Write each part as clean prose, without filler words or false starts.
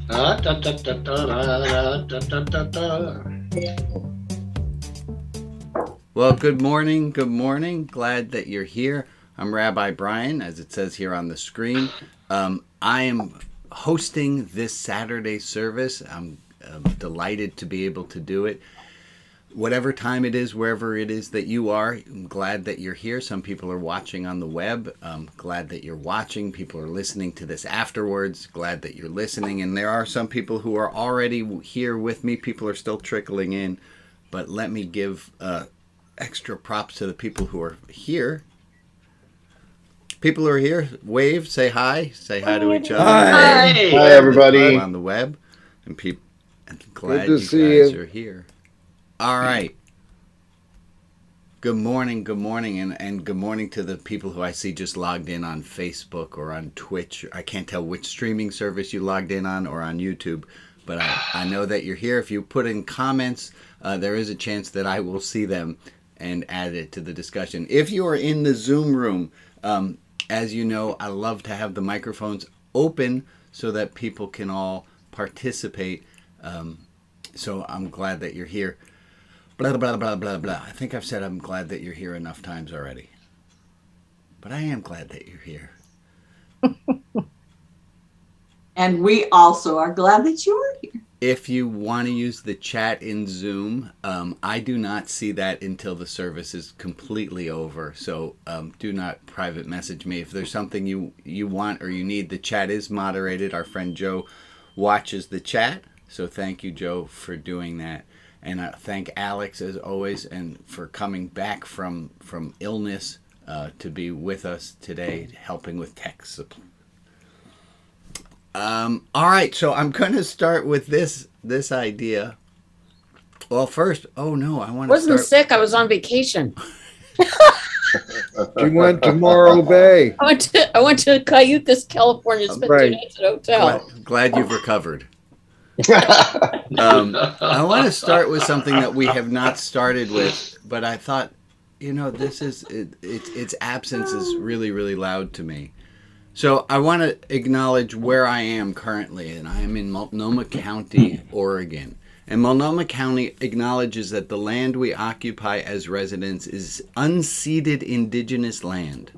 Well, good morning. Good morning. Glad that you're here. I'm Rabbi Brian, as it says here on the screen. I am hosting this Saturday service. I'm delighted to be able to do it. Whatever time it is, wherever it is that you are, I'm glad that you're here. Some people are watching on the web. I'm glad that you're watching. People are listening to this afterwards. Glad that you're listening. And there are some people who are already here with me. People are still trickling in. But let me give extra props to the people who are here. People who are here, wave, say hi to each other. Hi, Hi everybody. On the web. And people, glad Good you to see guys you. are here. All right. Good morning, and good morning to the people who I see just logged in on Facebook or on Twitch. I can't tell which streaming service you logged in on or on YouTube, but I know that you're here. If you put in comments, there is a chance that I will see them and add it to the discussion. If you are in the Zoom room, as you know, I love to have the microphones open so that people can all participate. So I'm glad that you're here. Blah, blah, blah, blah, blah. I think I've said I'm glad that you're here enough times already. But I am glad that you're here. And we also are glad that you are here. If you want to use the chat in Zoom, I do not see that until the service is completely over. So do not private message me. If there's something you want or you need, the chat is moderated. Our friend Joe watches the chat. So thank you, Joe, for doing that. And thank Alex, as always, and for coming back from illness to be with us today, helping with tech support. All right, so I'm going to start with this idea. Well, first, oh no, I want to wasn't sick. I was on vacation. You went to Morro Bay. I went to Cayucas, California. Spent Right. 2 nights at a hotel. Glad you've recovered. I want to start with something that we have not started with, but I thought, this is its absence is really, really loud to me. So I want to acknowledge where I am currently, and I am in Multnomah County, Oregon. And Multnomah County acknowledges that the land we occupy as residents is unceded indigenous land.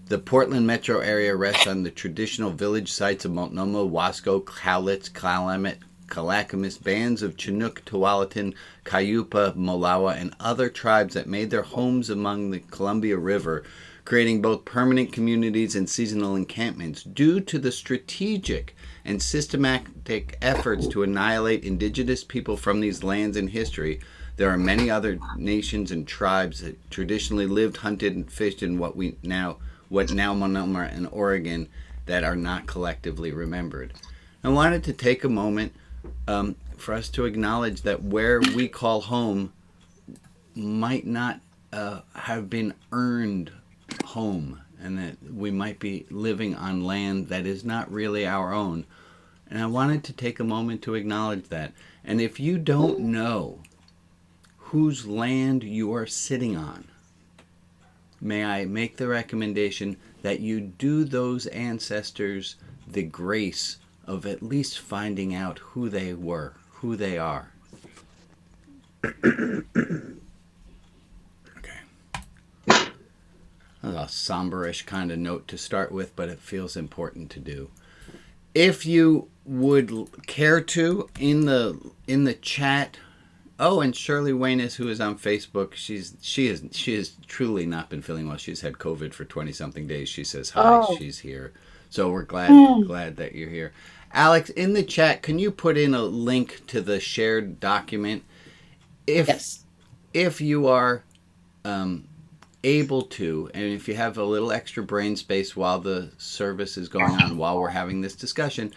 The Portland metro area rests on the traditional village sites of Multnomah, Wasco, Cowlitz, Klamath, Clackamas, bands of Chinook, Tualatin, Cayupa, Molawa, and other tribes that made their homes among the Columbia River, creating both permanent communities and seasonal encampments. Due to the strategic and systematic efforts to annihilate indigenous people from these lands in history, there are many other nations and tribes that traditionally lived, hunted, and fished in what now Multnomah and Oregon that are not collectively remembered. I wanted to take a moment for us to acknowledge that where we call home might not have been earned home, and that we might be living on land that is not really our own. And I wanted to take a moment to acknowledge that. And if you don't know whose land you are sitting on, may I make the recommendation that you do those ancestors the grace of at least finding out who they were, who they are. Okay. That's a somber-ish kind of note to start with, but it feels important to do. If you would care to, in the chat. Oh, and Shirley Waynes, who is on Facebook, she has truly not been feeling well. She's had COVID for 20-something days. She says hi. Oh. She's here. So we're glad that you're here. Alex, in the chat, can you put in a link to the shared document? Yes. If you are able to, and if you have a little extra brain space while the service is going on, while we're having this discussion,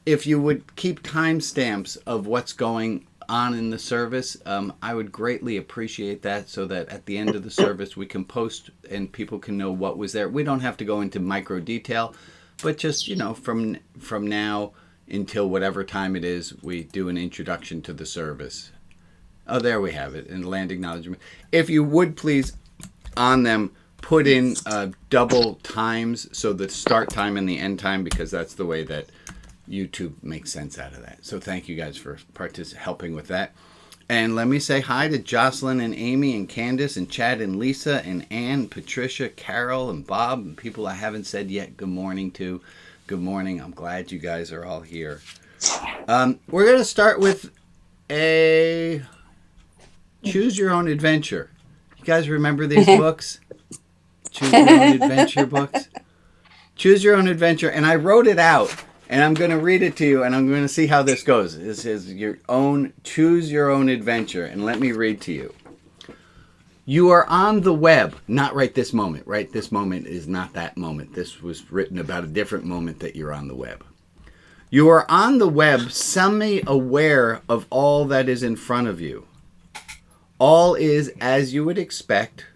if you would keep timestamps of what's going on in the service, I would greatly appreciate that, so that at the end of the service we can post and people can know what was there. We don't have to go into micro detail, but just, from now until whatever time it is, we do an introduction to the service. Oh, there we have it, in land acknowledgement. If you would please, on them, put in double times, so the start time and the end time, because that's the way that YouTube makes sense out of that. So thank you guys for helping with that. And let me say hi to Jocelyn and Amy and Candace and Chad and Lisa and Ann, Patricia, Carol and Bob and people I haven't said yet good morning to. Good morning. I'm glad you guys are all here. We're going to start with a Choose Your Own Adventure. You guys remember these books? Choose Your Own Adventure books? Choose Your Own Adventure. And I wrote it out. And I'm going to read it to you, and I'm going to see how this goes. This is your own, choose your own adventure. And let me read to you. You are on the web. Not right this moment, right? This moment is not that moment. This was written about a different moment that you're on the web. You are on the web, semi-aware of all that is in front of you. All is as you would expect.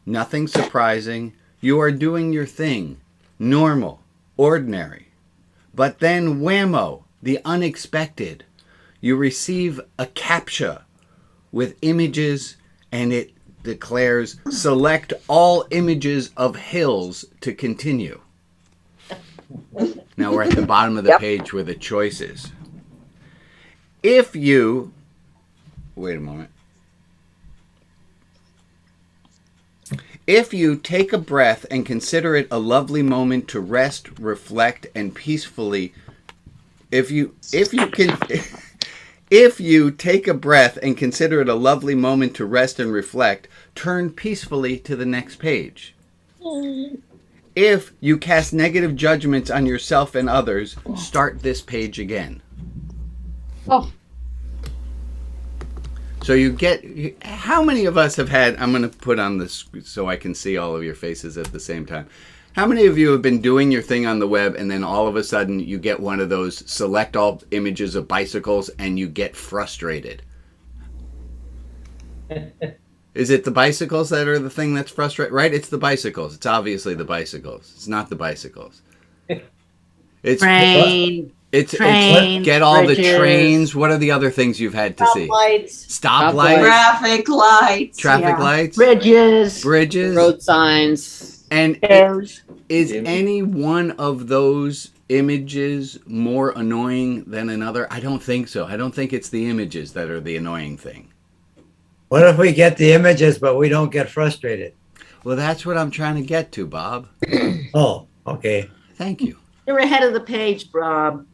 Nothing surprising. You are doing your thing. Normal. Ordinary. But then, whammo, the unexpected. You receive a CAPTCHA with images, and it declares, select all images of hills to continue. Now we're at the bottom of the page where the choice is. If you, wait a moment. If you take a breath and consider it a lovely moment to rest, reflect, and peacefully, if you take a breath and consider it a lovely moment to rest and reflect, turn peacefully to the next page. If you cast negative judgments on yourself and others, start this page again. Oh. So you get, how many of us have had, I'm going to put on this so I can see all of your faces at the same time. How many of you have been doing your thing on the web and then all of a sudden you get one of those select all images of bicycles and you get frustrated? Is it the bicycles that are the thing that's frustrating? Right? It's the bicycles. It's obviously the bicycles. It's not the bicycles. It's Train. It's get all bridges, the trains. What are the other things you've had to see? Stoplights. Traffic lights. Traffic lights. Bridges. Road signs. And Stairs. is any one of those images more annoying than another? I don't think so. I don't think it's the images that are the annoying thing. What if we get the images, but we don't get frustrated? Well, that's what I'm trying to get to, Bob. Oh, okay. Thank you. You're ahead of the page, Bob.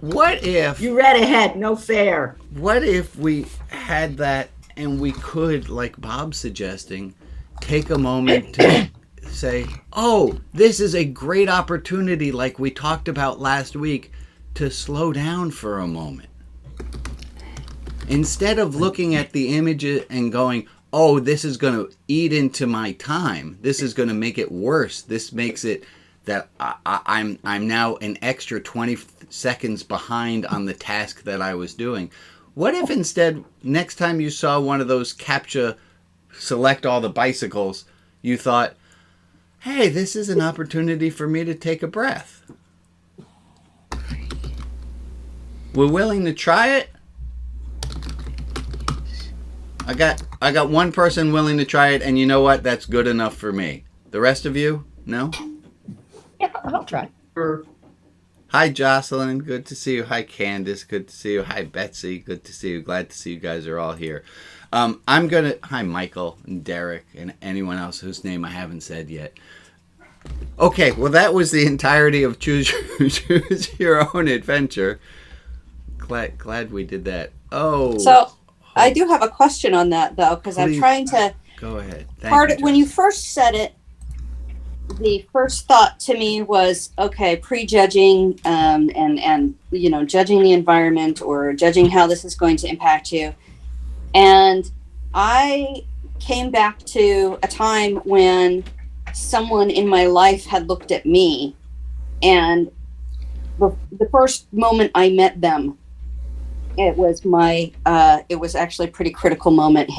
What if You read ahead, no fair. What if we had that and we could, like Bob's suggesting, take a moment to say, oh, this is a great opportunity, like we talked about last week, to slow down for a moment. Instead of looking at the images and going, oh, this is going to eat into my time. This is going to make it worse. This makes it that I'm now an extra 20 seconds behind on the task that I was doing. What if instead, next time you saw one of those CAPTCHA select all the bicycles, you thought, hey, this is an opportunity for me to take a breath. We're willing to try it? I got one person willing to try it, and you know what? That's good enough for me. The rest of you? No? Yeah, I'll try. Hi, Jocelyn. Good to see you. Hi, Candace. Good to see you. Hi, Betsy. Good to see you. Glad to see you guys are all here. Hi, Michael and Derek and anyone else whose name I haven't said yet. Okay, well, that was the entirety of Choose Your Own Adventure. Glad we did that. Oh. So I do have a question on that, though, because I'm trying to. Go ahead. When you first said it, the first thought to me was, okay, prejudging and judging the environment or judging how this is going to impact you. And I came back to a time when someone in my life had looked at me, and the first moment I met them, it was actually a pretty critical moment.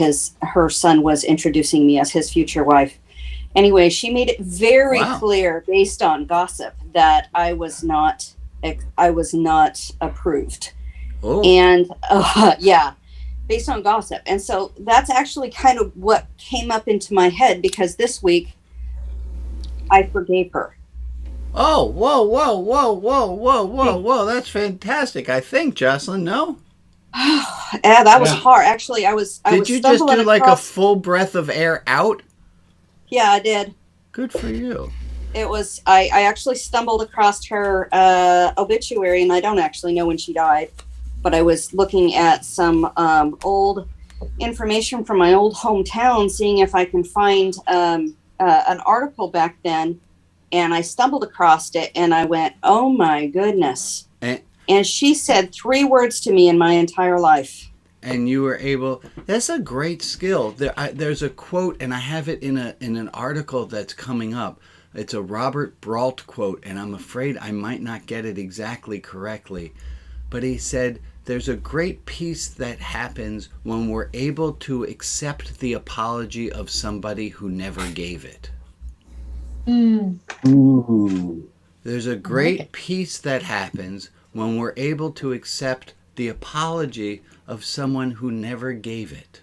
Her son was introducing me as his future wife. Anyway, she made it very clear, based on gossip, that I was not approved. Oh. And based on gossip. And so that's actually kind of what came up into my head, because this week I forgave her. Oh, whoa. That's fantastic. I think, Jocelyn, no? Yeah, that was hard. Actually, I was Did you just stumbling do like a across- full breath of air out? Yeah, I did. Good for you. It was I actually stumbled across her obituary, and I don't actually know when she died, but I was looking at some old information from my old hometown, seeing if I can find an article back then, and I stumbled across it, and I went, "Oh my goodness!" And she said 3 words to me in my entire life. And you were able. That's a great skill. There's a quote, and I have it in an article that's coming up. It's a Robert Brault quote, and I'm afraid I might not get it exactly correctly. But he said, "There's a great peace that happens when we're able to accept the apology of somebody who never gave it." Ooh. There's a great peace that happens when we're able to accept the apology of someone who never gave it.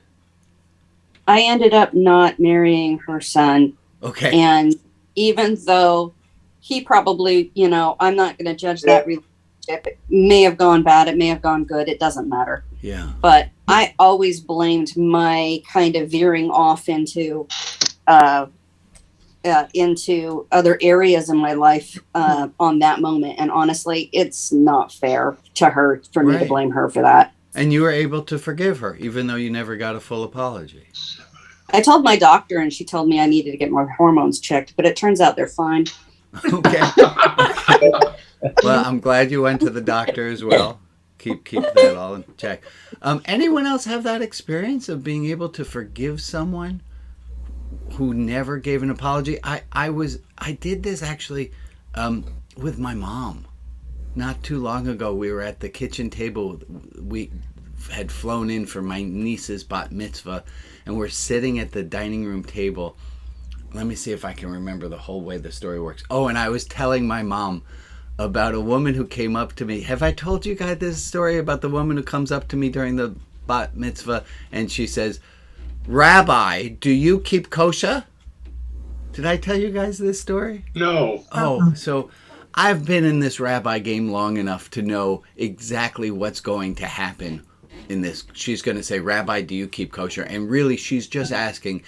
I ended up not marrying her son. Okay. And even though he probably, I'm not going to judge that relationship. It may have gone bad. It may have gone good. It doesn't matter. Yeah. But I always blamed my kind of veering off into other areas in my life on that moment. And honestly, it's not fair to her for me to blame her for that. And you were able to forgive her, even though you never got a full apology. I told my doctor, and she told me I needed to get my hormones checked, but it turns out they're fine. Okay. Well, I'm glad you went to the doctor as well. Keep that all in check. Anyone else have that experience of being able to forgive someone who never gave an apology? I did this actually with my mom. Not too long ago, we were at the kitchen table. We had flown in for my niece's bat mitzvah, and we're sitting at the dining room table. Let me see if I can remember the whole way the story works. Oh, and I was telling my mom about a woman who came up to me. Have I told you guys this story about the woman who comes up to me during the bat mitzvah, and she says, "Rabbi, do you keep kosher?" Did I tell you guys this story? No. Oh, so I've been in this rabbi game long enough to know exactly what's going to happen in this. She's going to say, "Rabbi, do you keep kosher?" And really, she's just asking.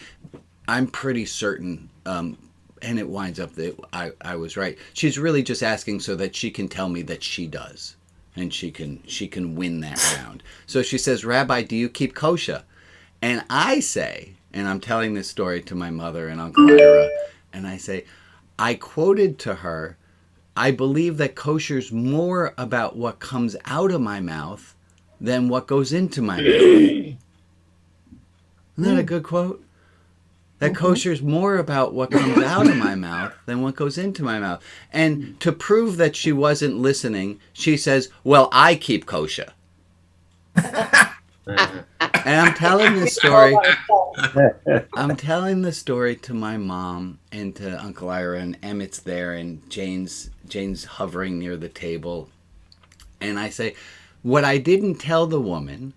I'm pretty certain, and it winds up that I was right. She's really just asking so that she can tell me that she does, and she can win that round. So she says, "Rabbi, do you keep kosher?" And I say, and I'm telling this story to my mother and Uncle Ira, and I say, I quoted to her, "I believe that kosher's more about what comes out of my mouth than what goes into my mouth." Isn't that a good quote? That kosher's more about what comes out of my mouth than what goes into my mouth. And to prove that she wasn't listening, she says, "Well, I keep kosher." And I'm telling this story. I'm telling the story to my mom and to Uncle Ira, and Emmett's there, and Jane's hovering near the table. And I say, what I didn't tell the woman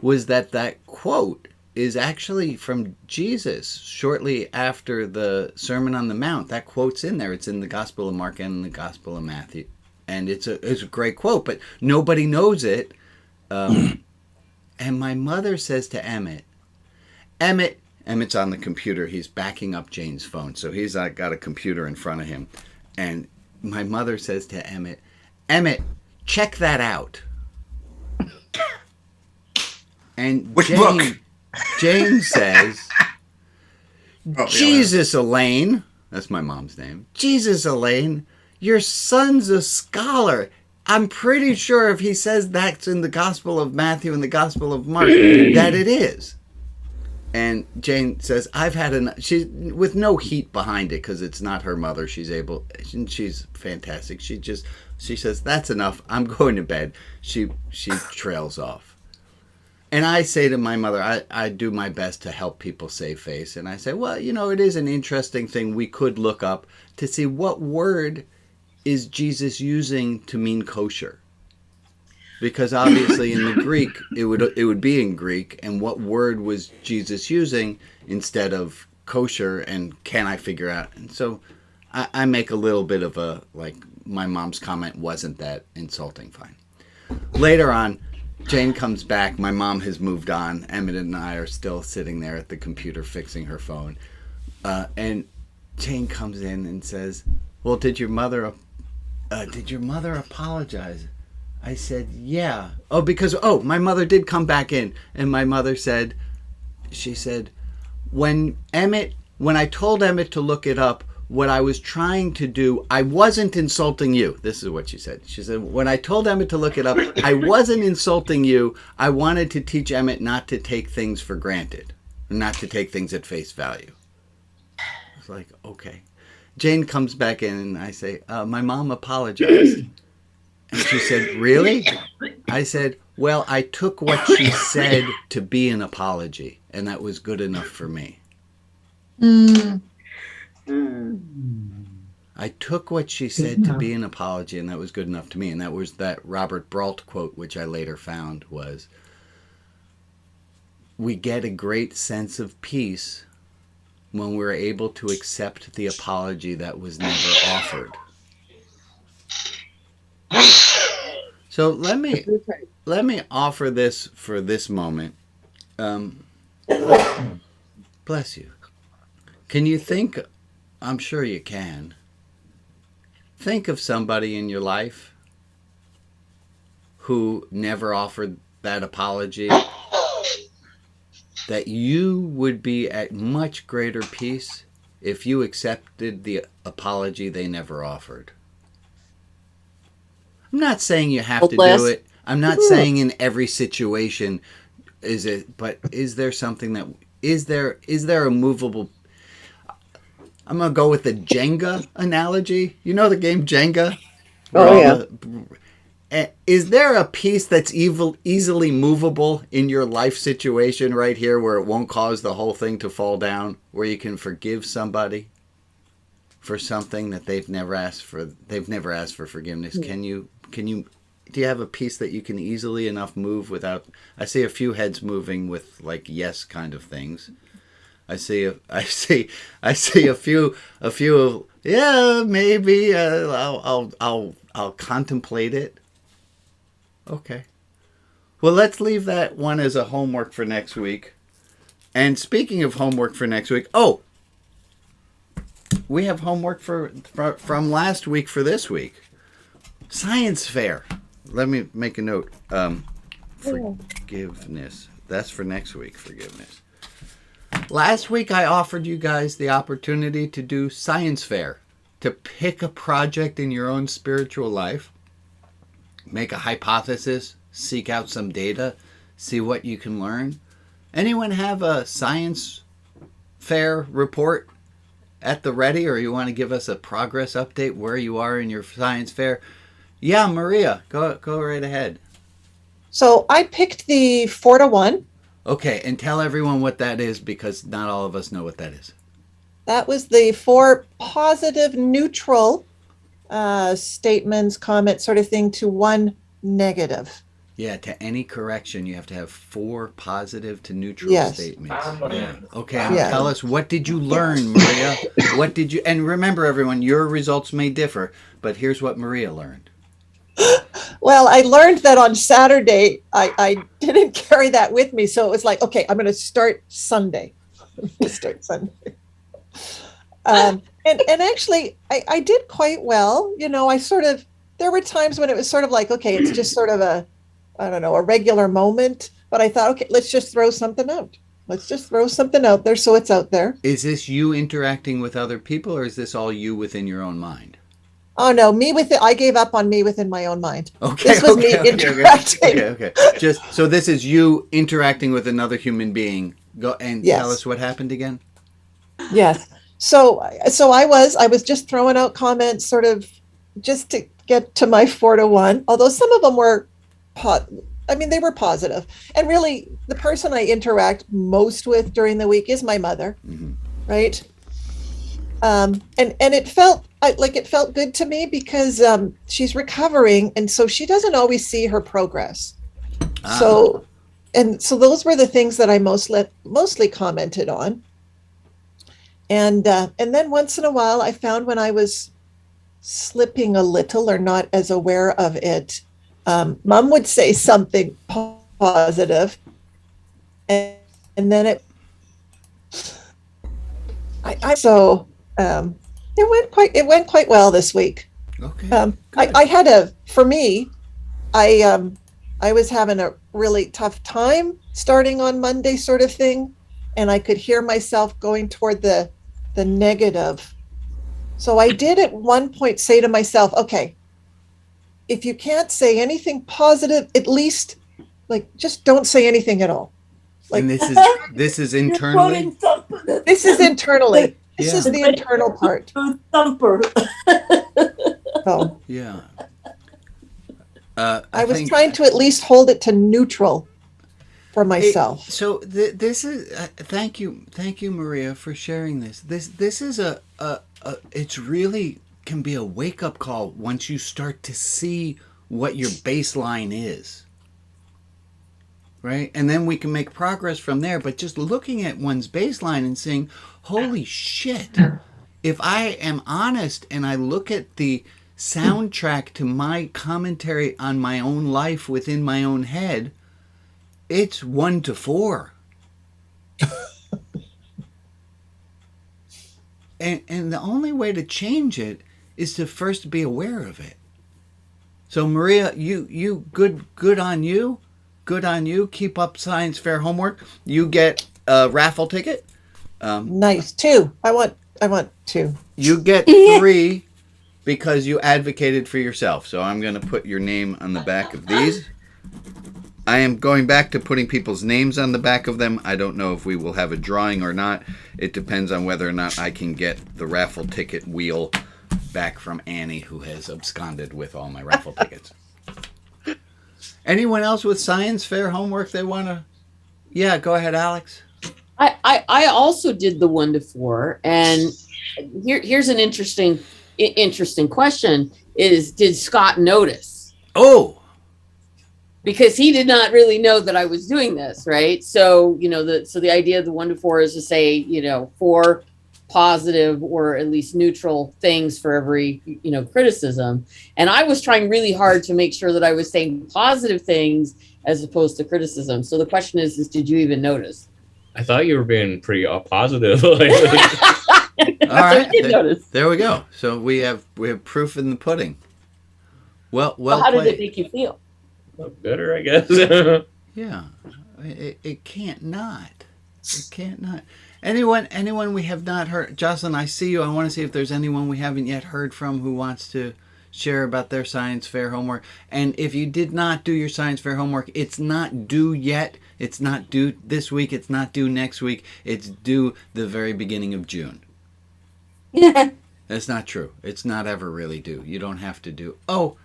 was that quote is actually from Jesus shortly after the Sermon on the Mount. That quote's in there. It's in the Gospel of Mark and the Gospel of Matthew. And it's a great quote, but nobody knows it. And my mother says to Emmett's on the computer. He's backing up Jane's phone. So he's got a computer in front of him. And my mother says to Emmett, check that out. And Which book? Jane says, Oh, Jesus, Elaine. That's my mom's name. Jesus, Elaine, your son's a scholar. I'm pretty sure if he says that's in the Gospel of Matthew and the Gospel of Mark, that it is. And Jane says, I've had enough. She's with no heat behind it because it's not her mother. She's fantastic. She says, that's enough. I'm going to bed. She trails off. And I say to my mother, I do my best to help people save face. And I say, well, it is an interesting thing we could look up to see what word is Jesus using to mean kosher. Because obviously in the Greek, it would be in Greek. And what word was Jesus using instead of kosher? And can I figure out? And so I make a little bit of a, like, my mom's comment wasn't that insulting. Fine. Later on, Jane comes back. My mom has moved on. Emmett and I are still sitting there at the computer fixing her phone. And Jane comes in and says, well, did your mother apologize? I said, yeah. Oh, because, my mother did come back in. And my mother said, she said, when I told Emmett to look it up, what I was trying to do, I wasn't insulting you. This is what she said. She said, when I told Emmett to look it up, I wasn't insulting you. I wanted to teach Emmett not to take things for granted, not to take things at face value. I was like, okay. Jane comes back in and I say, my mom apologized. And she said, really? I said, well, I took what she said to be an apology, and that was good enough for me. I took what she said to be an apology, and that was good enough to me. And that was that Robert Brault quote, which I later found was, we get a great sense of peace when we're able to accept the apology that was never offered. So let me offer this for this moment. Bless you. Can you think, I'm sure you can, think of somebody in your life who never offered that apology, that you would be at much greater peace if you accepted the apology they never offered. I'm not saying you have to do it. I'm not saying in every situation is it, but is there something that, is there a movable, I'm going to go with the Jenga analogy. You know the game Jenga? Oh, yeah. Is there a piece that's easily movable in your life situation right here where it won't cause the whole thing to fall down, where you can forgive somebody for something that they've never asked for forgiveness? Do you have a piece that you can easily enough move without? I see a few heads moving with like yes kind of things. I see a few of yeah, maybe I'll contemplate it. Okay. Well, let's leave that one as a homework for next week. And speaking of homework for next week, we have homework from last week for this week. Science fair. Let me make a note. Forgiveness. That's for next week, forgiveness. Last week I offered you guys the opportunity to do science fair, to pick a project in your own spiritual life, make a hypothesis, seek out some data, see what you can learn. Anyone have a science fair report at the ready, or you want to give us a progress update where you are in your science fair? Yeah, Maria, go right ahead. So I picked the 4-to-1. Okay, and tell everyone what that is, because not all of us know what that is. That was the 4 positive, neutral statements, comments, sort of thing, to 1 negative. Yeah, to any correction, you have to have 4 positive to neutral statements. Yeah. Okay, tell us, what did you learn, Maria? And remember, everyone, your results may differ, but here's what Maria learned. Well, I learned that on Saturday, I didn't carry that with me. So it was like, okay, I'm going to start Sunday. And actually, I did quite well. You know, there were times when it was sort of like, okay, it's just sort of a regular moment. But I thought, okay, let's just throw something out. Let's just throw something out there so it's out there. Is this you interacting with other people, or is this all you within your own mind? Oh, no, I gave up on me within my own mind. Okay, this was me interacting. Okay. So this is you interacting with another human being. Go and tell us what happened again. Yes. So I was just throwing out comments, sort of just to get to my 4-to-1. Although some of them were, they were positive. And really, the person I interact most with during the week is my mother, right? And it felt good to me because she's recovering, and so she doesn't always see her progress. So those were the things that I mostly commented on. And then once in a while, I found when I was slipping a little or not as aware of it, Mom would say something positive, and then it went quite well this week. Okay. I had for me, I was having a really tough time starting on Monday, sort of thing, and I could hear myself going toward the negative. So I did at one point say to myself, okay, if you can't say anything positive, at least just don't say anything at all. And this is internally. This is internally. This Yeah. is the internal part. Thumper. So Yeah. I was think- trying to at least hold it to neutral for myself. So this is thank you, Maria, for sharing this. This is it's really can be a wake up call once you start to see what your baseline is, right? And then we can make progress from there. But just looking at one's baseline and saying, "Holy shit!" If I am honest and I look at the soundtrack to my commentary on my own life within my own head, it's 1 to 4. and the only way to change it is to first be aware of it. So Maria, you good on you. Good on you. Keep up science fair homework. You get a raffle ticket. Nice. 2. I want 2. You get 3 because you advocated for yourself. So I'm going to put your name on the back of these. I am going back to putting people's names on the back of them. I don't know if we will have a drawing or not. It depends on whether or not I can get the raffle ticket wheel back from Annie, who has absconded with all my raffle tickets. Anyone else with science fair homework they want to? Yeah, go ahead, Alex. I also did the 1 to 4, and here's an interesting question: did Scott notice? Oh, because he did not really know that I was doing this, right? So the idea of the 1 to 4 is to say 4 positive or at least neutral things for every criticism, and I was trying really hard to make sure that I was saying positive things as opposed to criticism. So the question is did you even notice? I thought you were being pretty positive. all right. Notice. There we go. So we have proof in the pudding. Well How did played. it make you feel? Better, I guess. Yeah, it can't not. It can't not. Anyone we have not heard? Jocelyn, I see you. I want to see if there's anyone we haven't yet heard from who wants to share about their science fair homework. And if you did not do your science fair homework, it's not due yet. It's not due this week. It's not due next week. It's due the very beginning of June. That's not true. It's not ever really due. You don't have to do. Oh,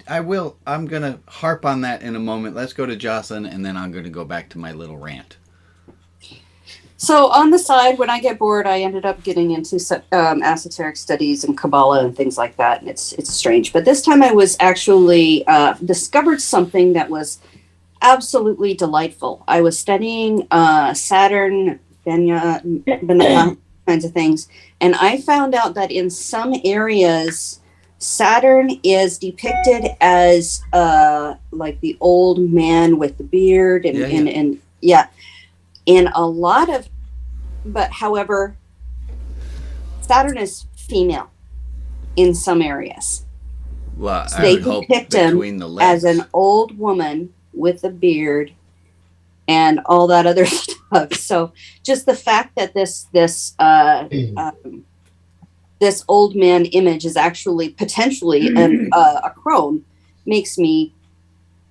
I will. I'm going to harp on that in a moment. Let's go to Jocelyn, and then I'm going to go back to my little rant. So on the side, when I get bored, I ended up getting into esoteric studies and Kabbalah and things like that. And it's strange. But this time I was actually discovered something that was absolutely delightful. I was studying Saturn, Benya kinds of things. And I found out that in some areas, Saturn is depicted as like the old man with the beard and in a lot of, but however, Saturn is female in some areas. Well, So I they would hope depict between him the legs. as an old woman with a beard and all that other stuff. So just the fact that this old man image is actually potentially a crone makes me,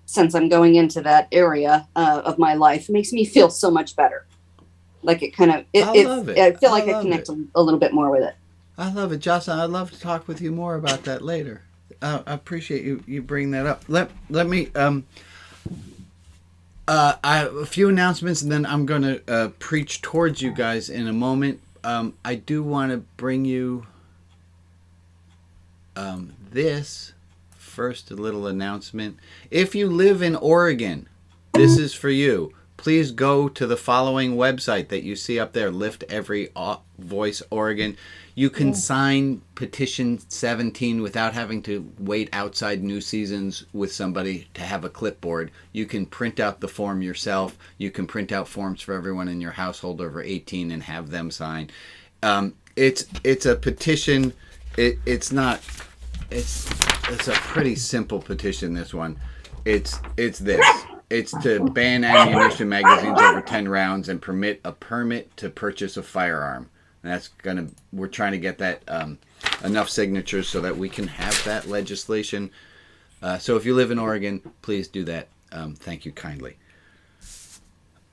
since I'm going into that area of my life, makes me feel so much better. Like it kind of, love it. I feel like I I love connect it. a little bit more with it. I love it, Jocelyn. I'd love to talk with you more about that later. I appreciate you bring that up. Let me I have a few announcements, and then I'm going to preach towards you guys in a moment. I do want to bring you this first, a little announcement. If you live in Oregon, this is for you. please go to the following website that you see up there, Lift Every Voice Oregon. You can sign petition 17 without having to wait outside New Seasons with somebody to have a clipboard. You can print out the form yourself. You can print out forms for everyone in your household over 18 and have them sign. It's a petition. It's a pretty simple petition, this one. It's this. It's to ban ammunition magazines over 10 rounds and permit a permit to purchase a firearm. And we're trying to get that enough signatures so that we can have that legislation. So if you live in Oregon, please do that. Thank you kindly.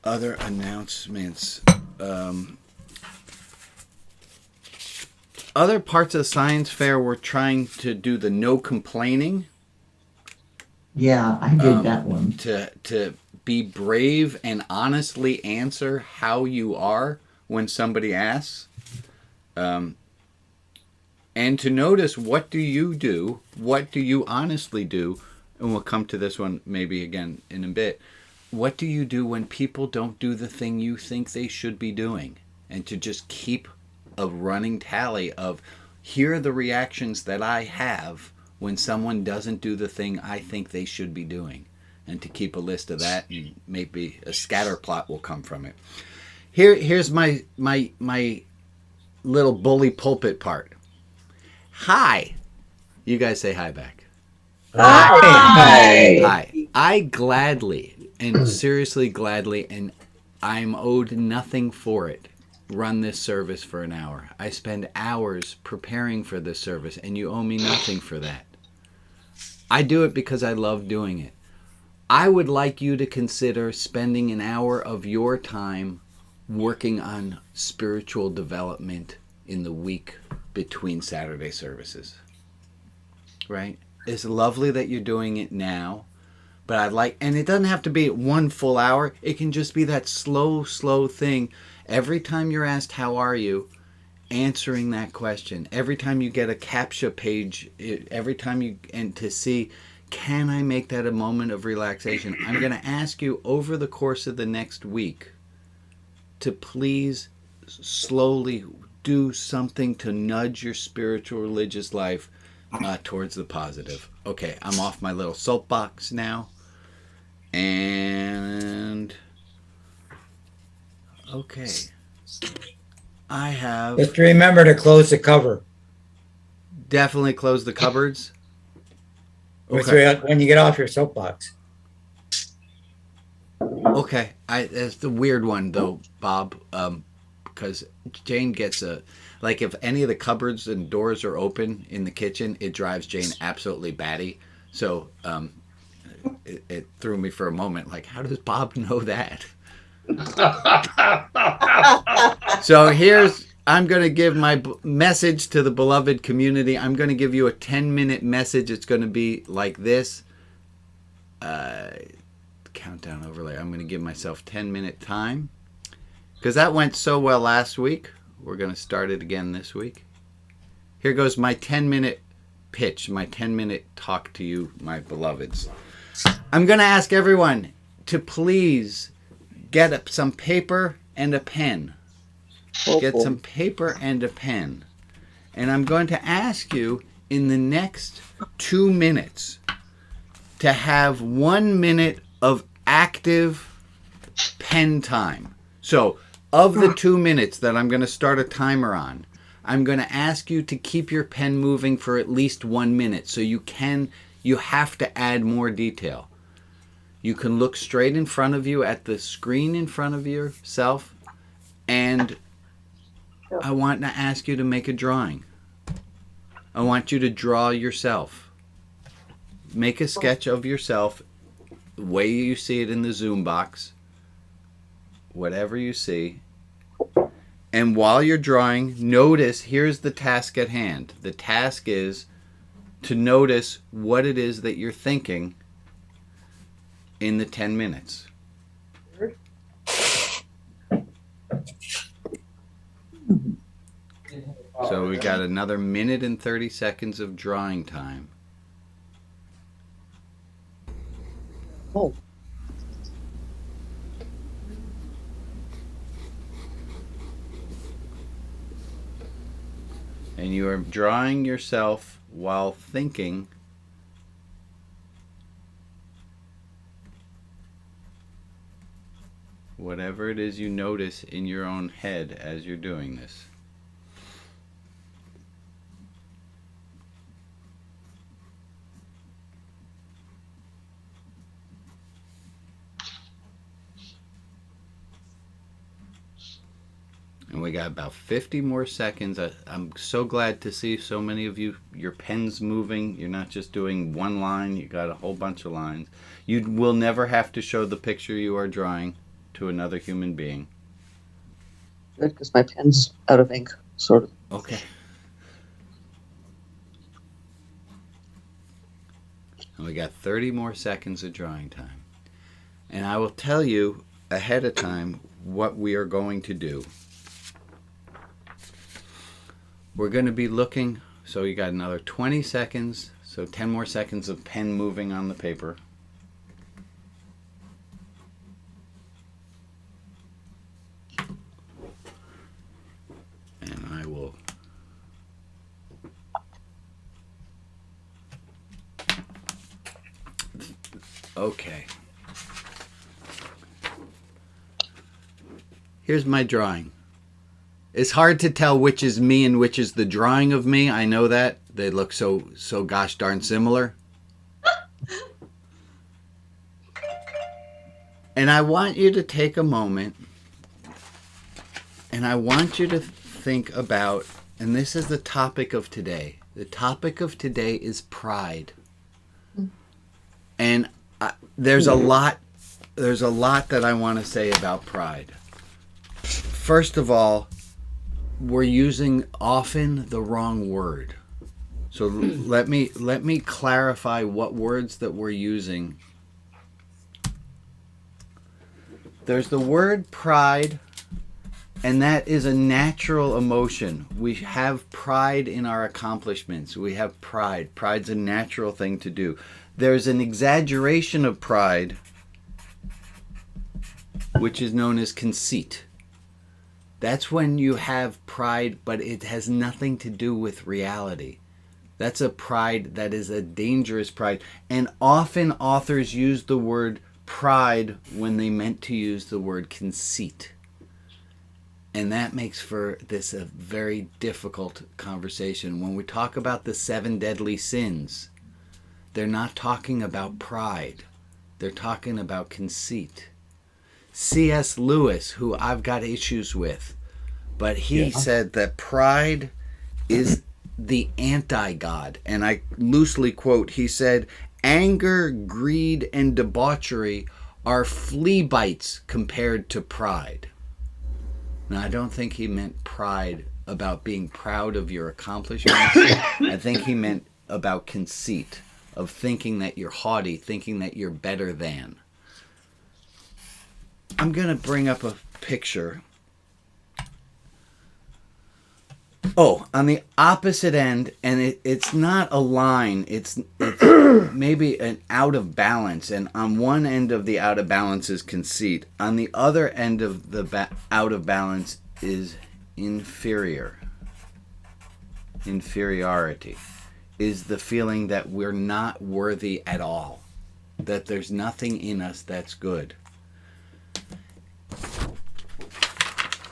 Other announcements. Other parts of the science fair, we're trying to do the no complaining. Yeah, I did that one. To be brave and honestly answer how you are when somebody asks. And to notice, what do you do? What do you honestly do? And we'll come to this one maybe again in a bit. What do you do when people don't do the thing you think they should be doing? And to just keep a running tally of, here are the reactions that I have when someone doesn't do the thing I think they should be doing. And to keep a list of that, and maybe a scatter plot will come from it. Here's my little bully pulpit part. Hi. You guys say hi back. Hi. Hi. I gladly, and seriously gladly, and I'm owed nothing for it, run this service for an hour. I spend hours preparing for this service, and you owe me nothing for that. I do it because I love doing it. I would like you to consider spending an hour of your time working on spiritual development in the week between Saturday services. Right? It's lovely that you're doing it now, but I'd like, and it doesn't have to be 1 full hour. It can just be that slow thing. Every time you're asked, how are you? Answering that question. Every time you get a CAPTCHA page, every time you, and to see, can I make that a moment of relaxation? I'm going to ask you over the course of the next week to please slowly do something to nudge your spiritual religious life towards the positive. Okay, I'm off my little soapbox now. And okay. I have Just remember to close the cover. definitely closed the cupboards. When you get off your soapbox. Okay, that's the weird one though, Bob, because Jane gets like if any of the cupboards and doors are open in the kitchen, it drives Jane absolutely batty. So it threw me for a moment, like, how does Bob know that? So I'm going to give my message to the beloved community. I'm going to give you a 10-minute message. It's going to be like this. Countdown overlay. I'm going to give myself 10-minute time because that went so well last week. We're going to start it again this week. Here goes my 10-minute pitch, my 10-minute talk to you, my beloveds. I'm going to ask everyone to please get some paper and a pen. Get some paper and a pen. And I'm going to ask you in the next 2 minutes to have 1 minute of active pen time. So of the 2 minutes that I'm going to start a timer on, I'm going to ask you to keep your pen moving for at least 1 minute. So you have to add more detail. You can look straight in front of you at the screen in front of yourself, and I want to ask you to make a drawing. I want you to draw yourself. Make a sketch of yourself the way you see it in the Zoom box, whatever you see. And while you're drawing, notice, here's the task at hand. The task is to notice what it is that you're thinking in the 10 minutes. So we got another 1 minute and 30 seconds of drawing time. Oh. And you are drawing yourself while thinking whatever it is you notice in your own head as you're doing this. And we got about 50 more seconds. I'm so glad to see so many of you, your pen's moving. You're not just doing one line, you got a whole bunch of lines. You will never have to show the picture you are drawing to another human being. Good, because my pen's out of ink, sort of. Okay. And we got 30 more seconds of drawing time. And I will tell you ahead of time what we are going to do. We're going to be looking, so you got another 20 seconds, so 10 more seconds of pen moving on the paper. And I will okay. Here's my drawing. It's hard to tell which is me and which is the drawing of me. I know that. They look so gosh darn similar. And I want you to take a moment and I want you to think about, and this is the topic of today. The topic of today is pride. And there's a lot that I want to say about pride. First of all, we're using often the wrong word. So let me clarify what words that we're using. There's the word pride, and that is a natural emotion. We have pride in our accomplishments. We have pride. Pride's a natural thing to do. There's an exaggeration of pride, which is known as conceit. That's when you have pride, but it has nothing to do with reality. That's a pride that is a dangerous pride. And often authors use the word pride when they meant to use the word conceit. And that makes for this a very difficult conversation. When we talk about the 7 deadly sins, they're not talking about pride. They're talking about conceit. C.S. Lewis, who I've got issues with, but he said that pride is the anti-God. And I loosely quote, he said, anger, greed, and debauchery are flea bites compared to pride. Now, I don't think he meant pride about being proud of your accomplishments. I think he meant about conceit, of thinking that you're haughty, thinking that you're better than. I'm going to bring up a picture. Oh, on the opposite end, and it's not a line, it's maybe an out of balance, and on one end of the out of balance is conceit. On the other end of the out of balance is inferiority, is the feeling that we're not worthy at all, that there's nothing in us that's good.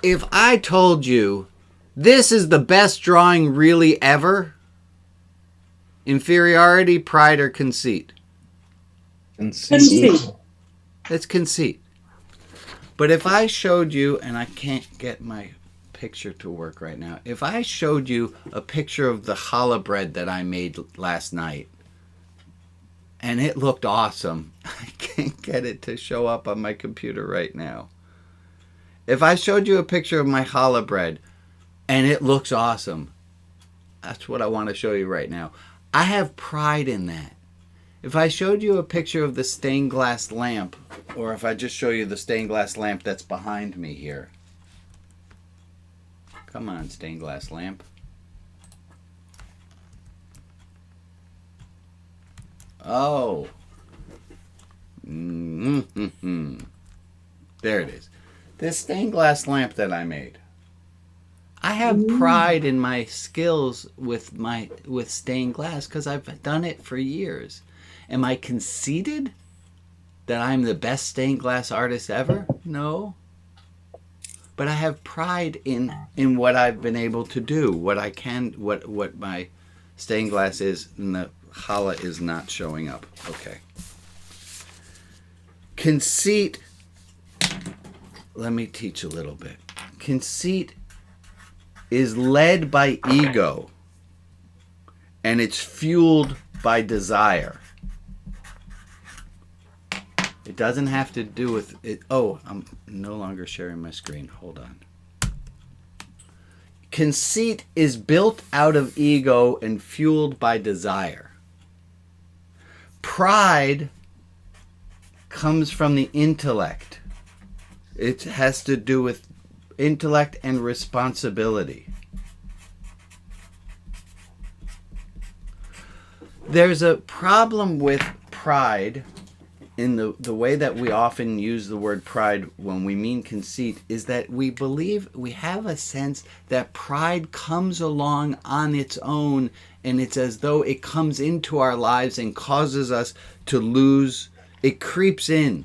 If I told you this is the best drawing really ever, inferiority, pride, or conceit? Conceit. It's conceit. But if I showed you, and I can't get my picture to work right now, if I showed you a picture of the challah bread that I made last night, and it looked awesome, I can't get it to show up on my computer right now. If I showed you a picture of my challah bread, and it looks awesome, that's what I want to show you right now. I have pride in that. If I showed you a picture of the stained glass lamp, or if I just show you the stained glass lamp that's behind me here. Come on, stained glass lamp. Oh. There it is. This stained glass lamp that I made. I have pride in my skills with stained glass because I've done it for years. Am I conceited that I'm the best stained glass artist ever? No. But I have pride in what I've been able to do, what my stained glass is, and the challah is not showing up. Okay. Conceit, let me teach a little bit. Conceit is led by ego, and it's fueled by desire. It doesn't have to do with it. Oh, I'm no longer sharing my screen. Hold on. Conceit is built out of ego and fueled by desire. Pride comes from the intellect. It has to do with intellect and responsibility. There's a problem with pride in the way that we often use the word pride when we mean conceit, is that we have a sense that pride comes along on its own, and it's as though it comes into our lives and causes us to lose, it creeps in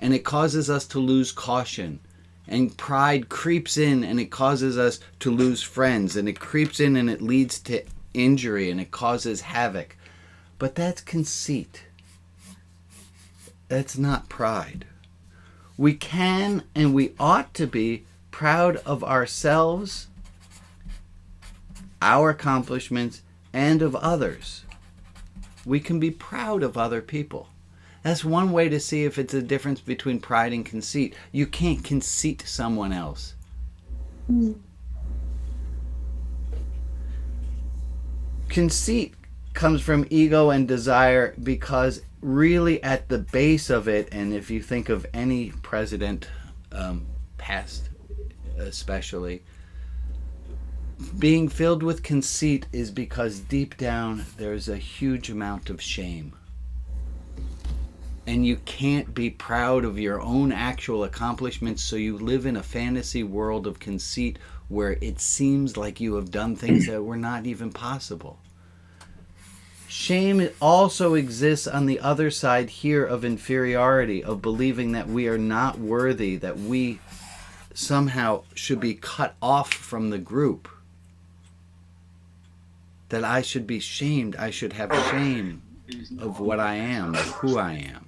and it causes us to lose caution. And pride creeps in and it causes us to lose friends, and it creeps in and it leads to injury and it causes havoc. But that's conceit. That's not pride. We can and we ought to be proud of ourselves, our accomplishments, and of others. We can be proud of other people. That's one way to see if it's a difference between pride and conceit. You can't conceit someone else. Conceit comes from ego and desire because really at the base of it, and if you think of any president, past especially, being filled with conceit is because deep down there's a huge amount of shame. And you can't be proud of your own actual accomplishments, so you live in a fantasy world of conceit where it seems like you have done things that were not even possible. Shame also exists on the other side here of inferiority, of believing that we are not worthy, that we somehow should be cut off from the group. That I should be shamed, I should have shame of what I am, of who I am.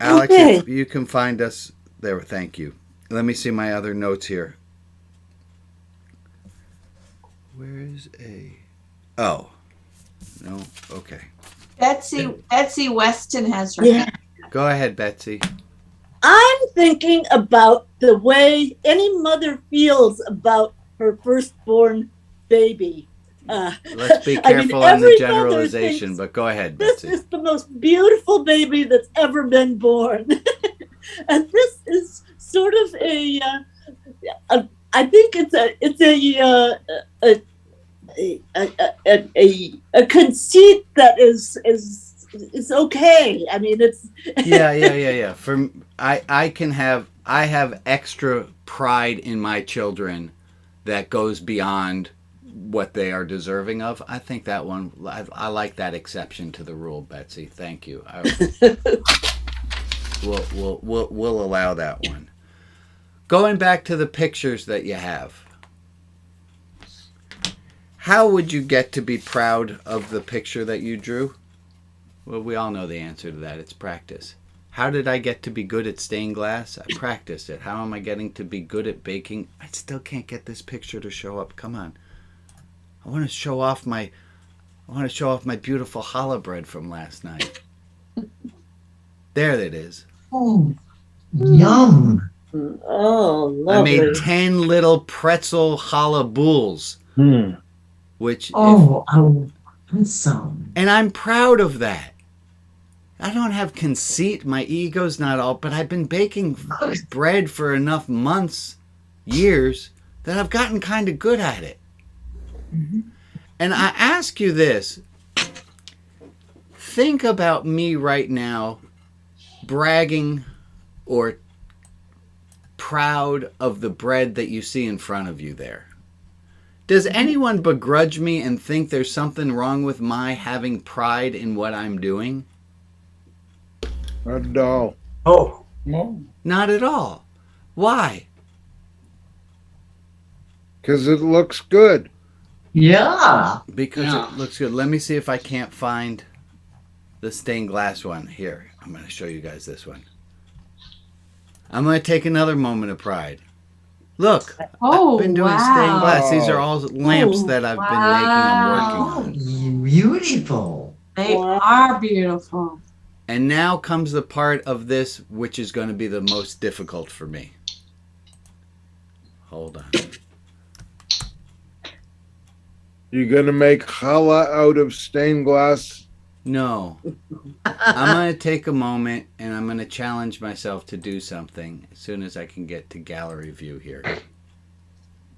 Alex, if you can find us there, thank you. Let me see my other notes here. Where's oh, no, okay. Betsy Weston has her Yeah. hand. Go ahead, Betsy. I'm thinking about the way any mother feels about her firstborn baby. Let's be careful on the generalization, but go ahead, Betsy. This is the most beautiful baby that's ever been born. And this is sort of I think it's a conceit that is okay. I mean, it's yeah. I have extra pride in my children that goes beyond what they are deserving of. I think that one, I like that exception to the rule, Betsy. Thank you. We'll allow that one. Going back to the pictures that you have, how would you get to be proud of the picture that you drew? Well, we all know the answer to that. It's practice. How did I get to be good at stained glass? I practiced it. How am I getting to be good at baking? I still can't get this picture to show up. Come on. I want to show off my beautiful challah bread from last night. There it is. Oh, yum. oh lovely. I made 10 little pretzel challah boules. Which awesome. And I'm proud of that. I don't have conceit. My ego's not all, but I've been baking bread for enough months, years, that I've gotten kind of good at it. Mm-hmm. And I ask you this. Think about me right now bragging or proud of the bread that you see in front of you there. Does anyone begrudge me and think there's something wrong with my having pride in what I'm doing? Not at all. Oh, No. Not at all. Why? Because it looks good. Yeah. Because Yeah. it looks good. Let me see if I can't find the stained glass one. Here, I'm going to show you guys this one. I'm going to take another moment of pride. Look, Oh, I've been doing wow. stained glass. These are all lamps Oh, that I've been making. I'm working wow. on. Beautiful. They Wow. are beautiful. And now comes the part of this which is going to be the most difficult for me. Hold on. You gonna make challah out of stained glass? No. I'm going to take a moment and I'm going to challenge myself to do something as soon as I can get to gallery view here.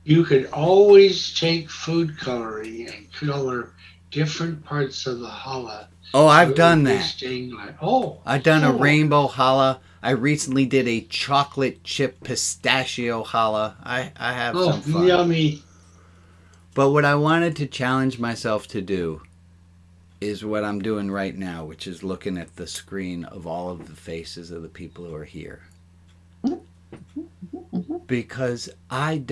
You could always take food coloring and color different parts of the challah. Oh, so I've it done would be that. stained glass. Oh, I've done a Oh. rainbow challah. I recently did a chocolate chip pistachio challah. I have some fun. yummy. But what I wanted to challenge myself to do is what I'm doing right now, which is looking at the screen of all of the faces of the people who are here. Because I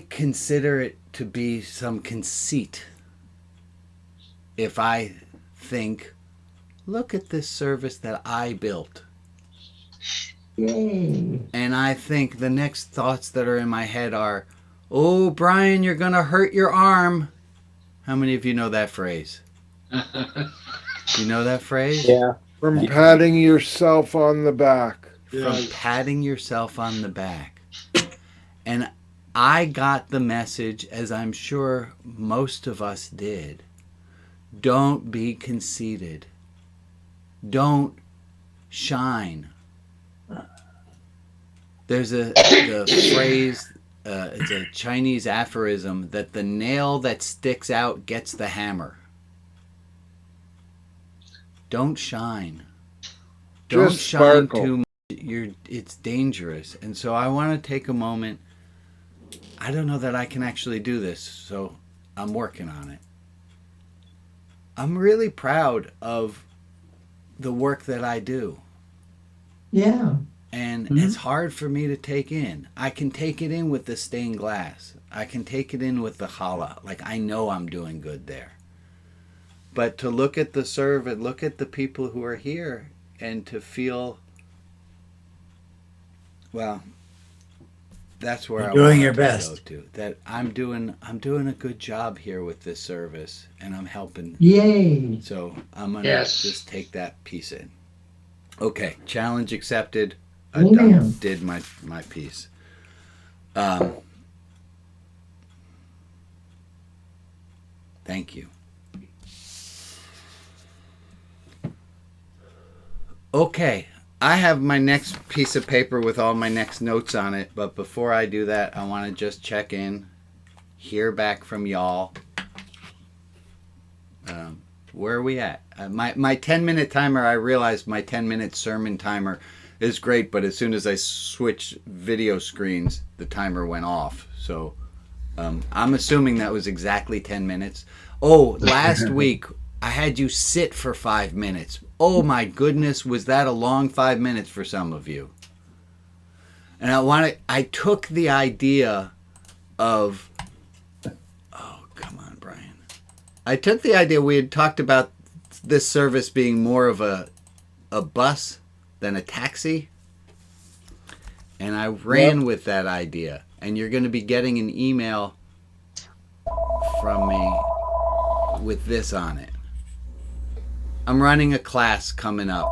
consider it to be some conceit if I think, look at this service that I built. Yay. And I think the next thoughts that are in my head are, oh, Brian, you're going to hurt your arm. How many of you know that phrase? You know that phrase? Yeah. From patting yourself on the back. From patting yourself on the back. And I got the message, as I'm sure most of us did. Don't be conceited. Don't shine. There's the phrase, it's a Chinese aphorism, that the nail that sticks out gets the hammer. Don't shine. Don't Just shine sparkle. too much. It's dangerous. And so I want to take a moment. I don't know that I can actually do this, so I'm working on it. I'm really proud of the work that I do. Yeah. And it's hard for me to take in. I can take it in with the stained glass. I can take it in with the challah. Like, I know I'm doing good there. But to look at the serve and look at the people who are here and to feel, well, that's where You're I doing want your to best. go to. That I'm doing a good job here with this service, and I'm helping. Yay. So I'm gonna Yes. just take that piece in. Okay, challenge accepted. I Amen. did my piece. Thank you. Okay, I have my next piece of paper with all my next notes on it, but before I do that, I want to just check in, hear back from y'all. Where are we at? My 10-minute timer, I realized my 10-minute sermon timer is great, but as soon as I switched video screens, the timer went off. So I'm assuming that was exactly 10 minutes. Oh, last week, I had you sit for 5 minutes. Oh my goodness, was that a long 5 minutes for some of you? And I took the idea of, oh, come on, Brian. I took the idea, we had talked about this service being more of a bus than a taxi. And I ran with that idea. And you're going to be getting an email from me with this on it. I'm running a class coming up.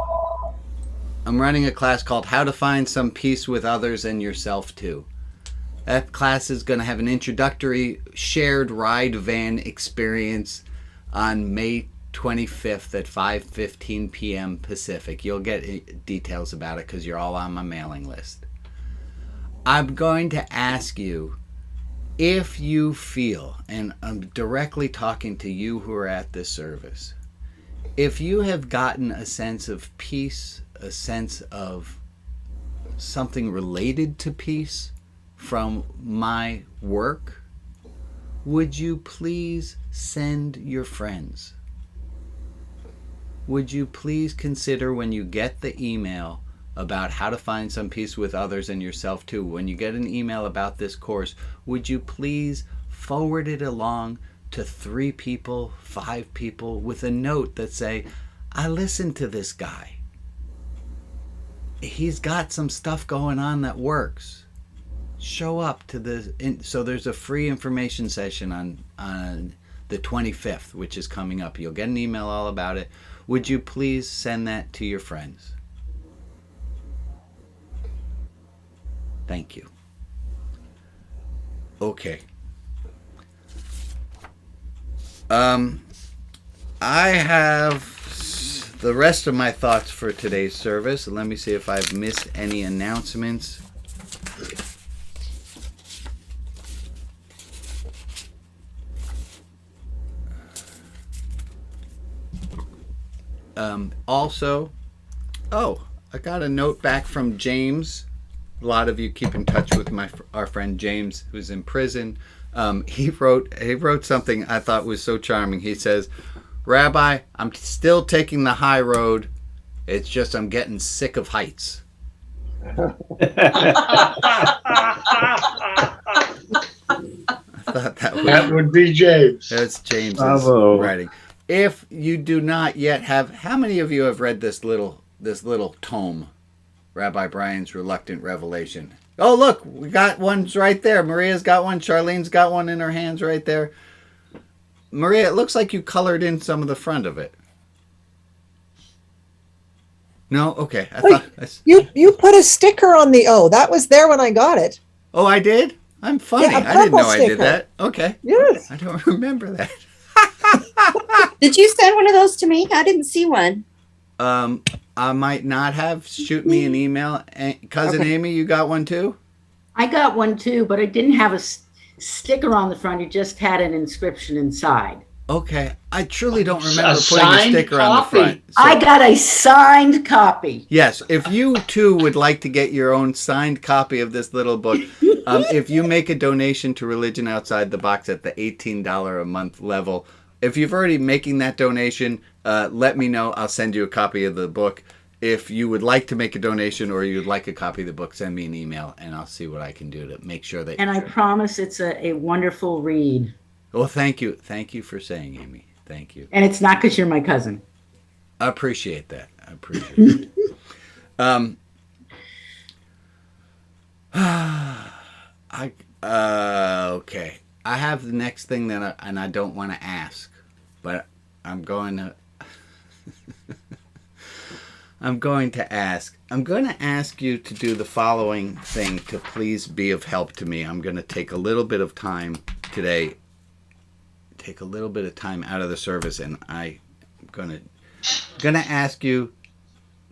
I'm running a class called How to Find Some Peace with Others and Yourself Too. That class is going to have an introductory shared ride van experience on May 25th at 5:15 p.m. Pacific. You'll get details about it because you're all on my mailing list. I'm going to ask you if you feel, and I'm directly talking to you who are at this service, if you have gotten a sense of peace, a sense of something related to peace from my work, would you please send your friends? Would you please consider, when you get the email about how to find some peace with others and yourself too, when you get an email about this course, would you please forward it along to 3 people, 5 people, with a note that say, I listened to this guy. He's got some stuff going on that works. Show up to so there's a free information session on the 25th, which is coming up. You'll get an email all about it. Would you please send that to your friends? Thank you. Okay. I have the rest of my thoughts for today's service. Let me see if I've missed any announcements. Also, I got a note back from James. A lot of you keep in touch with our friend James, who's in prison. He wrote something I thought was so charming. He says, Rabbi, I'm still taking the high road. It's just I'm getting sick of heights. I thought that would be James. That's James's writing. If you do not yet have, how many of you have read this little tome, Rabbi Brian's Reluctant Revelation? Oh, look, we got ones right there. Maria's got one. Charlene's got one in her hands right there. Maria, it looks like you colored in some of the front of it. No? Okay. You put a sticker on the O. That was there when I got it. Oh, I did? I'm funny. Yeah, I didn't know sticker. I did that. Okay. Yes. I don't remember that. Did you send one of those to me? I didn't see one. I might not have. Shoot me an email. Cousin Amy, you got one too? I got one too, but it didn't have a sticker on the front. It just had an inscription inside. Okay. I truly don't remember putting a sticker on the front. So. I got a signed copy. Yes. If you too would like to get your own signed copy of this little book, if you make a donation to Religion Outside the Box at the $18 a month level, if you've already making that donation, let me know. I'll send you a copy of the book. If you would like to make a donation or you'd like a copy of the book, send me an email and I'll see what I can do to make sure that. And I promise it's a wonderful read. Well, thank you. Thank you for saying, Amy. Thank you. And it's not because you're my cousin. I appreciate that. I appreciate it. Okay. I have the next thing that I don't want to ask, but I'm going to ask. I'm going to ask you to do the following thing to please be of help to me. I'm going to take a little bit of time today. Take a little bit of time out of the service, and I'm going to ask you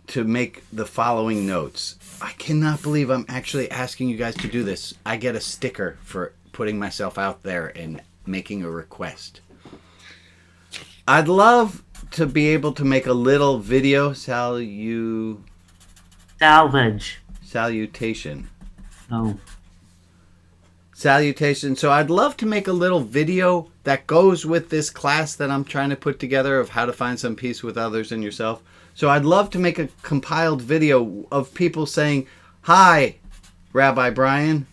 to make the following notes. I cannot believe I'm actually asking you guys to do this. I get a sticker for putting myself out there and making a request. I'd love to be able to make a little video salutation. Oh. Salutation. So I'd love to make a little video that goes with this class that I'm trying to put together of how to find some peace with others and yourself. So I'd love to make a compiled video of people saying, "Hi, Rabbi Brian.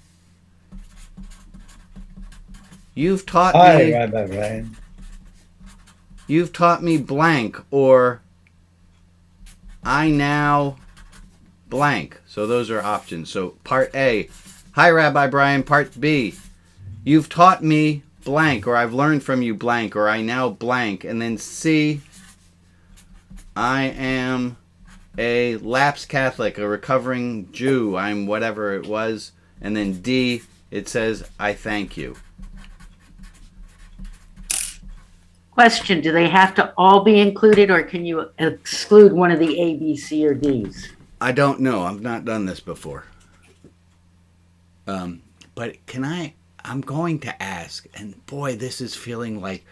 You've taught me." Hi, Rabbi Brian. "You've taught me blank," or "I now blank." So those are options. So part A, "Hi, Rabbi Brian." Part B, "You've taught me blank," or "I've learned from you blank," or "I now blank." And then C, "I am a lapsed Catholic, a recovering Jew, I'm whatever it was." And then D, it says, "I thank you." Question, do they have to all be included or can you exclude one of the A, B, C, or D's? I don't know. I've not done this before. But I'm going to ask, and boy, this is feeling like,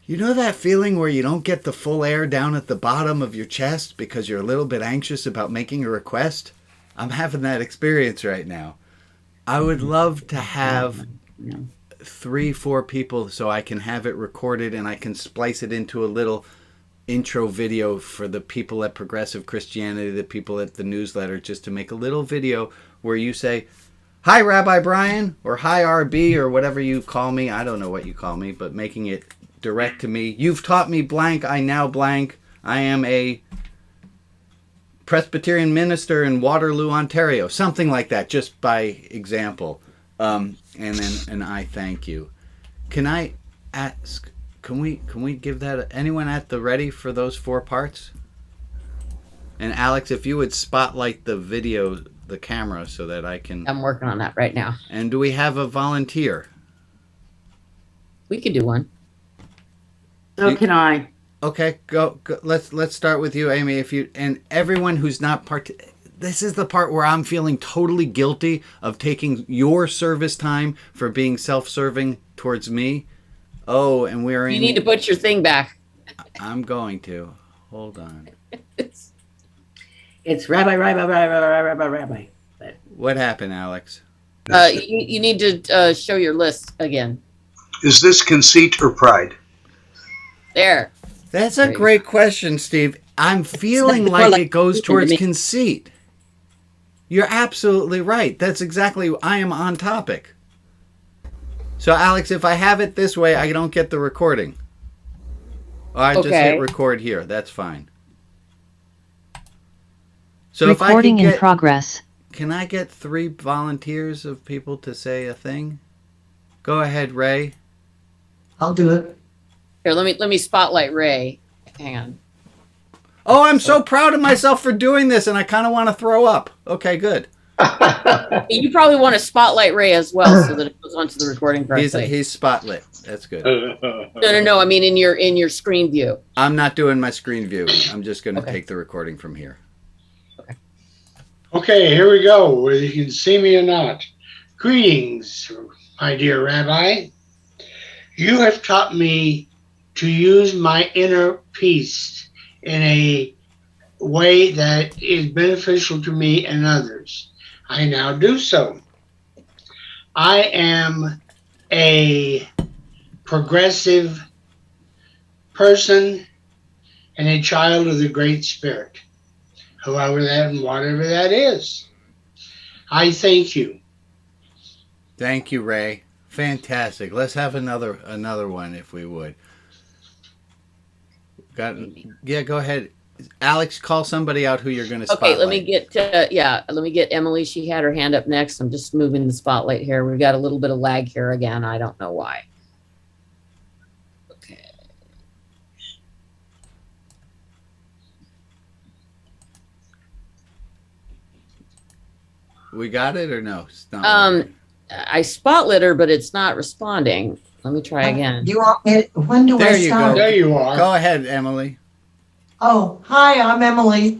you know that feeling where you don't get the full air down at the bottom of your chest because you're a little bit anxious about making a request? I'm having that experience right now. I would love to have 3-4 people so I can have it recorded and I can splice it into a little intro video for the people at Progressive Christianity, the people at the newsletter, just to make a little video where you say, "Hi, Rabbi Brian," or "Hi, RB," or whatever you call me. I don't know what you call me, but making it direct to me. "You've taught me blank, I now blank. I am a Presbyterian minister in Waterloo, Ontario," something like that, just by example. And then and I thank you. Can I ask? Can we give that? Anyone at the ready for those 4 parts? And Alex, if you would spotlight the video, the camera, so that I can. I'm working on that right now. And do we have a volunteer? We could do one. So can I. Okay, go. Let's start with you, Amy. If you and everyone who's not this is the part where I'm feeling totally guilty of taking your service time for being self-serving towards me. Oh, and we're in. You need to put your thing back. I'm going to. Hold on. It's Rabbi. What happened, Alex? You need to show your list again. Is this conceit or pride? There. That's a great question, Steve. I'm feeling like it goes towards conceit. You're absolutely right. That's exactly, I am on topic. So, Alex, if I have it this way, I don't get the recording. I just hit record here. That's fine. So recording if I in progress. Can I get 3 volunteers of people to say a thing? Go ahead, Ray. I'll do it. Here, let me spotlight Ray. Hang on. Oh, I'm so proud of myself for doing this, and I kind of want to throw up. Okay, good. You probably want to spotlight Ray as well, so that it goes onto the recording correctly. He's spotlit. That's good. No. I mean, in your screen view. I'm not doing my screen view. I'm just going to take the recording from here. Okay, here we go, whether you can see me or not. Greetings, my dear Rabbi. You have taught me to use my inner peace in a way that is beneficial to me and others. I now do so. I am a progressive person and a child of the Great Spirit, whoever that and whatever that is. I thank you. Thank you, Ray. Fantastic. Let's have another one if we would. Yeah, go ahead. Alex, call somebody out who you're going to spotlight. Okay, let me get Emily. She had her hand up next. I'm just moving the spotlight here. We've got a little bit of lag here again. I don't know why. Okay. We got it or no? It's not I spotlit her, but it's not responding. Let me try again. Do you want me? When do I start? There you are. Go ahead, Emily. Oh, hi, I'm Emily.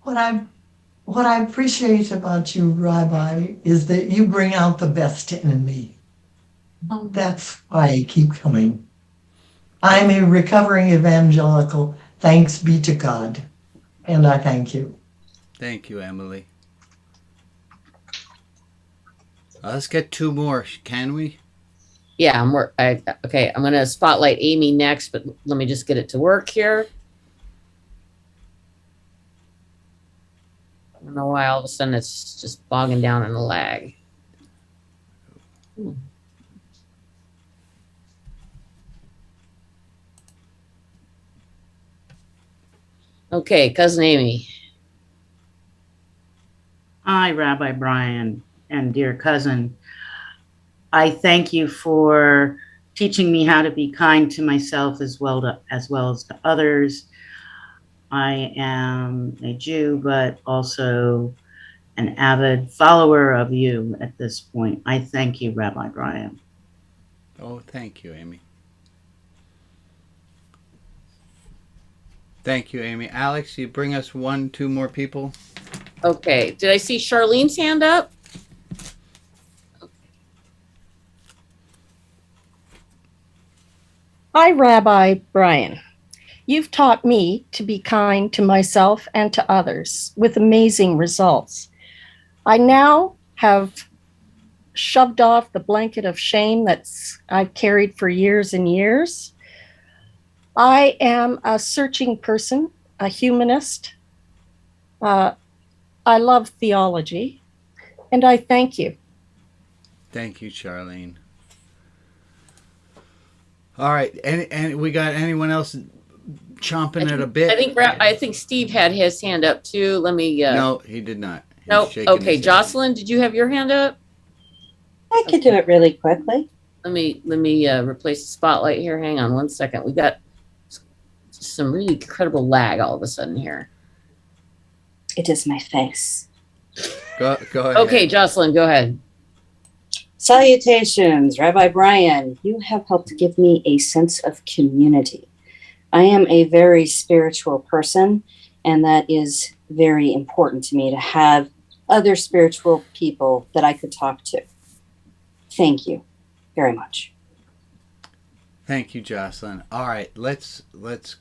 What I appreciate about you, Rabbi, is that you bring out the best in me. That's why I keep coming. I'm a recovering evangelical. Thanks be to God. And I thank you. Thank you, Emily. Let's get 2 more, can we? Yeah, okay, I'm going to spotlight Amy next, but let me just get it to work here. I don't know why all of a sudden it's just bogging down in a lag. Okay, Cousin Amy. Hi, Rabbi Brian and dear cousin. I thank you for teaching me how to be kind to myself as well as to others. I am a Jew, but also an avid follower of you at this point. I thank you, Rabbi Brian. Oh, thank you, Amy. Thank you, Amy. Alex, you bring us 1-2 more people? Okay, did I see Charlene's hand up? Hi, Rabbi Brian. You've taught me to be kind to myself and to others with amazing results. I now have shoved off the blanket of shame I've carried for years and years. I am a searching person, a humanist. I love theology, and I thank you. Thank you, Charlene. All right, and we got anyone else chomping at a bit? I think Steve had his hand up too. Let me. No, he did not. No. Okay, Jocelyn, did you have your hand up? I could do it really quickly. Let me replace the spotlight here. Hang on one second. We got some really incredible lag all of a sudden here. It is my face. Go ahead. Okay, Jocelyn, go ahead. Salutations, Rabbi Brian. You have helped give me a sense of community. I am a very spiritual person, and that is very important to me to have other spiritual people that I could talk to. Thank you very much. Thank you, Jocelyn. All right, let's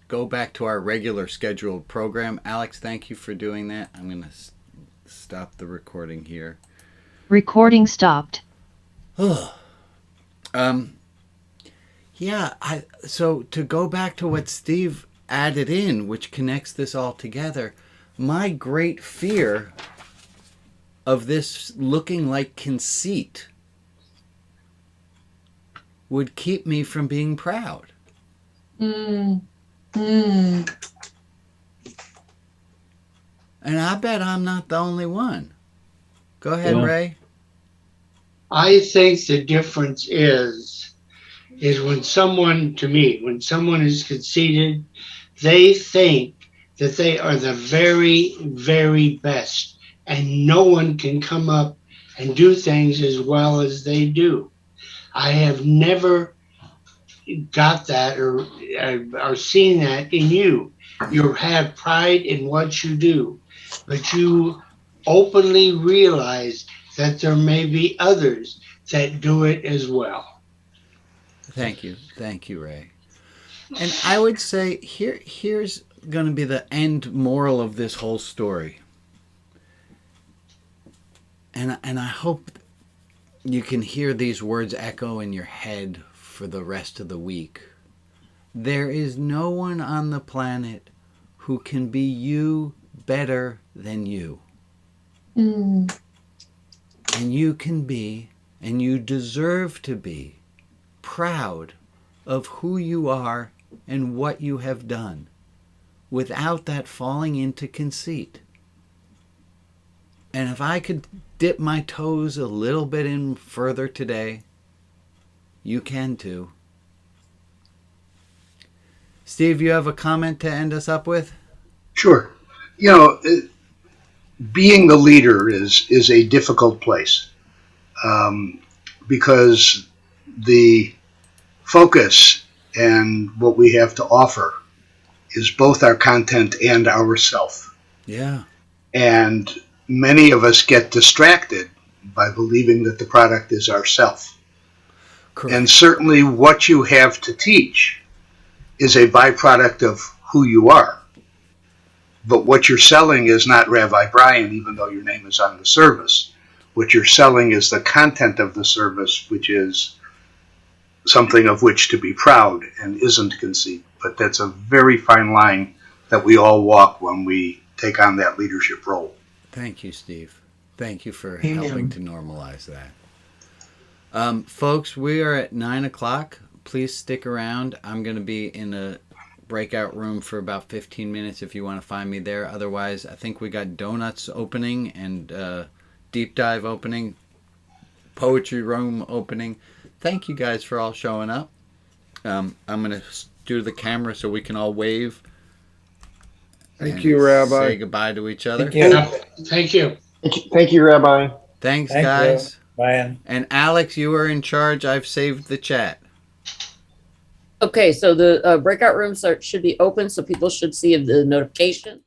go back to our regular scheduled program. Alex, thank you for doing that. I'm going to stop the recording here. Recording stopped. So to go back to what Steve added in, which connects this all together, my great fear of this looking like conceit would keep me from being proud. And I bet I'm not the only one. Go ahead, Ray. I think the difference is when someone is conceited, they think that they are the very, very best, and no one can come up and do things as well as they do. I have never got that or seen that in you. You have pride in what you do, but you openly realize that there may be others that do it as well. Thank you, Ray. And I would say here's going to be the end moral of this whole story. And I hope you can hear these words echo in your head for the rest of the week. There is no one on the planet who can be you better than you. And you can be, and you deserve to be, proud of who you are and what you have done, without that falling into conceit. And if I could dip my toes a little bit in further today, you can too. Steve, you have a comment to end us up with? Sure. Being the leader is a difficult place because the focus and what we have to offer is both our content and ourself. Yeah. And many of us get distracted by believing that the product is ourself. Correct. And certainly what you have to teach is a byproduct of who you are. But what you're selling is not Rabbi Brian, even though your name is on the service. What you're selling is the content of the service, which is something of which to be proud and isn't conceit. But that's a very fine line that we all walk when we take on that leadership role. Thank you, Steve. Thank you for helping to normalize that. Folks, we are at 9 o'clock. Please stick around. I'm going to be in a breakout room for about 15 minutes if you want to find me there. Otherwise, I think we got donuts opening and deep dive opening, poetry room opening. Thank you guys for all showing up. I'm going to do the camera so we can all wave. Thank you, Rabbi. Say goodbye to each other. Thank you. Thank you, Rabbi. Thanks, Thank guys. you, Brian. And Alex, you are in charge. I've saved the chat. Okay, so the breakout rooms should be open, so people should see the notification.